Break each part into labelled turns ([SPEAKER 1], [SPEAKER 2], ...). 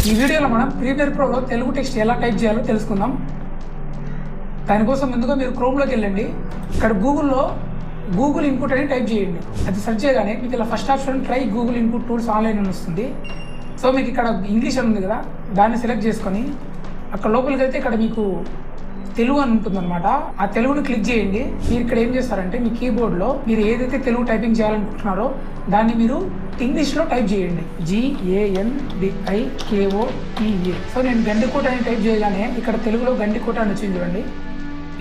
[SPEAKER 1] ఈ వీడియోలో మనం ప్రీమియర్ ప్రోలో తెలుగు టెక్స్ట్ ఎలా టైప్ చేయాలో తెలుసుకుందాం. దానికోసం ముందుగా మీరు క్రోమ్లోకి వెళ్ళండి. ఇక్కడ గూగుల్ ఇన్పుట్ అని టైప్ చేయండి. అది సెర్చ్ చేయగానే మీకు ఇలా first option try Google input tools online అని వస్తుంది. సో మీకు ఇక్కడ ఇంగ్లీష్ అని ఉంది కదా, దాన్ని సెలెక్ట్ చేసుకొని అక్కడ లోపలికి వెళ్తే ఇక్కడ మీకు తెలుగు అని ఉంటుందన్నమాట. ఆ తెలుగుని క్లిక్ చేయండి. మీరు ఇక్కడ ఏం చేస్తారంటే మీ కీబోర్డ్లో మీరు ఏదైతే తెలుగు టైపింగ్ చేయాలనుకుంటున్నారో దాన్ని మీరు ఇంగ్లీష్లో టైప్ చేయండి. GANDIKOTE. సో నేను గండికోట అని టైప్ చేయగానే ఇక్కడ తెలుగులో గండికోట అని వచ్చింది చూడండి.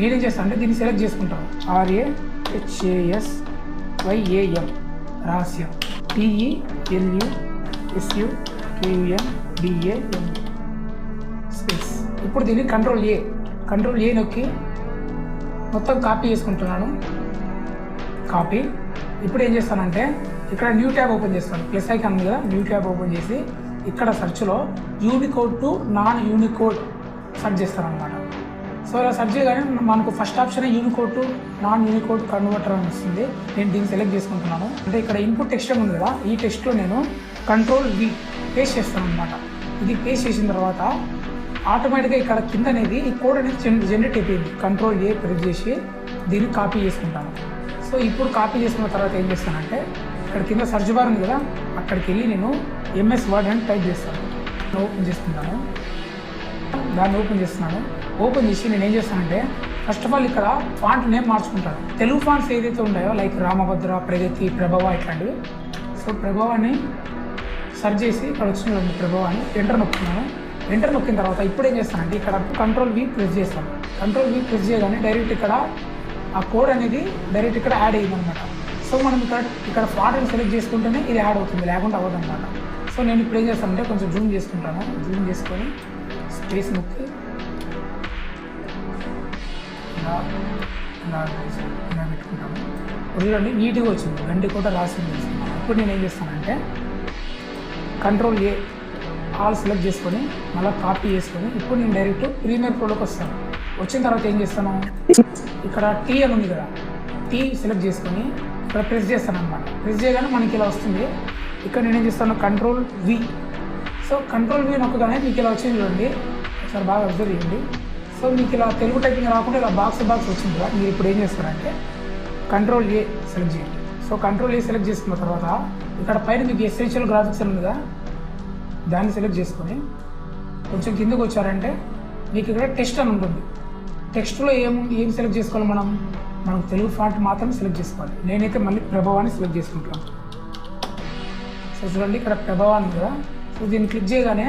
[SPEAKER 1] నేనేం చేస్తాను అంటే దీన్ని సెలెక్ట్ చేసుకుంటాను. RAHASYAM రహస్యం PELUSUKUMBAM స్పేస్. ఇప్పుడు దీన్ని కంట్రోల్ ఏ నొక్కి మొత్తం కాపీ చేసుకుంటున్నాను. కాపీ. ఇప్పుడు ఏం చేస్తానంటే ఇక్కడ న్యూ ట్యాబ్ ఓపెన్ చేస్తాను. ప్లస్ ఐకాన్ ఉంది కదా, న్యూ ట్యాబ్ ఓపెన్ చేసి ఇక్కడ సెర్చ్లో Unicode to non Unicode search చేస్తాను అనమాట. సో ఇలా సెర్చ్ చేయగానే మనకు first option Unicode to non Unicode converter అని వస్తుంది. నేను దీన్ని సెలెక్ట్ చేసుకుంటున్నాను. అంటే ఇక్కడ ఇన్పుట్ టెక్స్ట్ ఉంది కదా, ఈ టెక్స్ట్లో నేను Ctrl+V పేస్ట్ చేస్తాను అనమాట. ఇది పేస్ట్ చేసిన తర్వాత ఆటోమేటిక్గా ఇక్కడ కింద అనేది ఈ కోడ్ అనేది జనరేట్ అయిపోయింది. Ctrl+A ప్రెస్ చేసి దీన్ని కాపీ చేసుకుంటాను. సో ఇప్పుడు కాపీ చేసుకున్న తర్వాత ఏం చేస్తానంటే ఇక్కడ కింద సర్చ్ బార్ ఉంది కదా, అక్కడికి వెళ్ళి నేను MS Word అని టైప్ చేస్తాను. ఓపెన్ చేసుకుంటాను. దాన్ని ఓపెన్ చేస్తున్నాను. ఓపెన్ చేసి నేను ఏం చేస్తానంటే ఫస్ట్ ఆఫ్ ఆల్ ఇక్కడ ఫాంట్ నేమ్ మార్చుకుంటాను. తెలుగు ఫాంట్స్ ఏదైతే ఉన్నాయో లైక్ రామభద్ర, ప్రగతి, ప్రభవ ఇట్లాంటివి. సో ప్రభవాన్ని సెర్చ్ చేసి ఇక్కడ వచ్చిన ప్రభవాన్ని ఎంటర్ నొక్కుతున్నాను. ఎంటర్ నొక్కిన తర్వాత ఇప్పుడు ఏం చేస్తానంటే ఇక్కడ Ctrl+V ప్రెస్ చేస్తాను. Ctrl+V ప్రెస్ చేయగానే డైరెక్ట్ ఇక్కడ ఆ కోడ్ అనేది డైరెక్ట్ ఇక్కడ యాడ్ అయ్యింది అనమాట. సో మనం ఇక్కడ ఫాంట్ని సెలెక్ట్ చేసుకుంటేనే ఇది యాడ్ అవుతుంది, లేకుండా అవ్వదు అనమాట. సో నేను ఇప్పుడు ఏం చేస్తానంటే కొంచెం జూమ్ చేసుకుంటాను. జూమ్ చేసుకొని స్పేస్ నొక్కి ఇలా పెట్టుకుంటాను. చూడండి నీట్గా వచ్చింది, గండికోట రాసింది. ఇప్పుడు నేను ఏం చేస్తానంటే Ctrl+A ఆల్ సెలెక్ట్ చేసుకొని మళ్ళీ కాపీ చేసుకొని ఇప్పుడు నేను డైరెక్ట్ ప్రీమియర్ ప్రోలోకి వస్తాను. వచ్చిన తర్వాత ఏం చేస్తాను, ఇక్కడ T అని ఉంది కదా, T సెలెక్ట్ చేసుకొని ఇక్కడ ప్రెస్ చేస్తాను అనమాట. ప్రెస్ చేయగానే మనకి ఇలా వస్తుంది. ఇక్కడ నేను ఏం చేస్తాను Ctrl+V. సో Ctrl+V నొక్కగానే మీకు ఇలా వచ్చింది చూడండి. ఒకసారి బాగా అబ్జర్వ్ చేయండి. సో మీకు ఇలా తెలుగు టైపింగ్ రాకుండా ఇలా బాక్స్ వచ్చింది కదా, మీరు ఇప్పుడు ఏం చేస్తారంటే Ctrl+A సెలెక్ట్ చేయండి. సో Ctrl+A సెలెక్ట్ చేసుకున్న తర్వాత ఇక్కడ పైన మీకు ఎసెన్షియల్ గ్రాఫిక్స్ అని ఉంది కదా, దాన్ని సెలెక్ట్ చేసుకొని కొంచెం కిందకు వచ్చారంటే మీకు ఇక్కడ టెక్స్ట్ అని ఉంటుంది. టెక్స్ట్లో ఏం సెలెక్ట్ చేసుకోవాలి, మనం తెలుగు ఫాంట్ మాత్రం సెలెక్ట్ చేసుకోవాలి. నేనైతే మళ్ళీ ప్రభావాన్ని సెలెక్ట్ చేసుకుంటాను. సో చూడండి ఇక్కడ ప్రభావాన్ని కదా, సో దీన్ని క్లిక్ చేయగానే